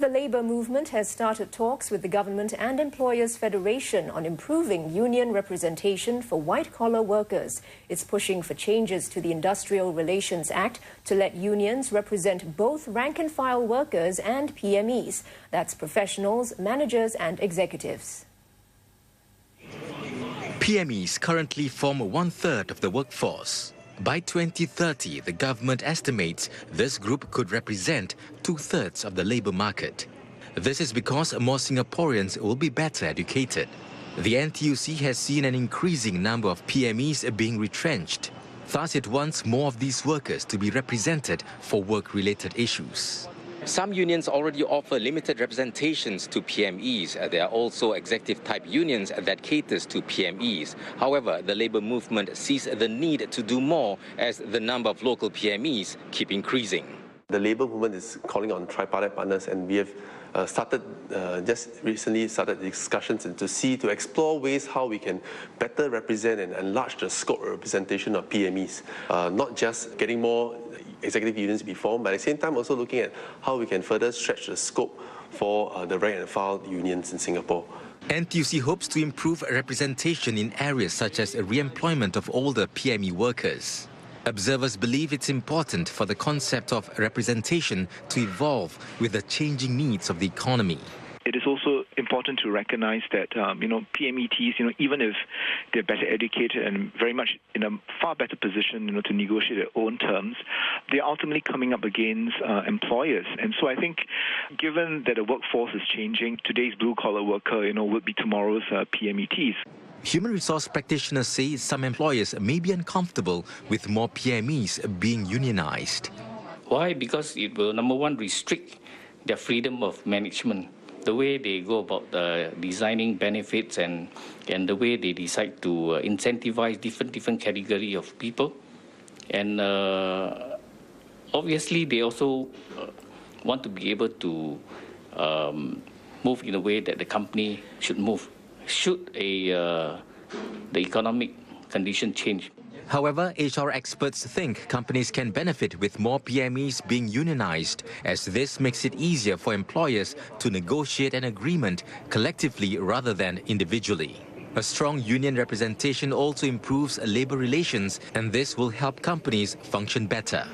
The labour movement has started talks with the government and Employers' Federation on improving union representation for white-collar workers. It's pushing for changes to the Industrial Relations Act to let unions represent both rank-and-file workers and PMEs. That's professionals, managers and executives. PMEs currently form 1/3 of the workforce. By 2030, the government estimates this group could represent 2/3 of the labour market. This is because more Singaporeans will be better educated. The NTUC has seen an increasing number of PMEs being retrenched. Thus, it wants more of these workers to be represented for work-related issues. Some unions already offer limited representations to PMEs. There are also executive-type unions that caters to PMEs. However, the labour movement sees the need to do more as the number of local PMEs keep increasing. The labour movement is calling on tripartite partners, and we have just recently started discussions to explore ways how we can better represent and enlarge the scope of representation of PMEs, not just getting more executive unions to be formed, but at the same time also looking at how we can further stretch the scope for the rank and file unions in Singapore. NTUC hopes to improve representation in areas such as re-employment of older PME workers. Observers believe it's important for the concept of representation to evolve with the changing needs of the economy. It is also important to recognize that, PMETs, even if they're better educated and very much in a far better position, to negotiate their own terms, they're ultimately coming up against employers. And so I think, given that the workforce is changing, today's blue-collar worker, will be tomorrow's PMETs. Human resource practitioners say some employers may be uncomfortable with more PMEs being unionized. Why? Because it will, number one, restrict their freedom of management. The way they go about designing benefits and the way they decide to incentivize different category of people. And obviously, they also want to be able to move in a way that the company should move, should the economic condition change. However, HR experts think companies can benefit with more PMEs being unionized, as this makes it easier for employers to negotiate an agreement collectively rather than individually. A strong union representation also improves labour relations, and this will help companies function better.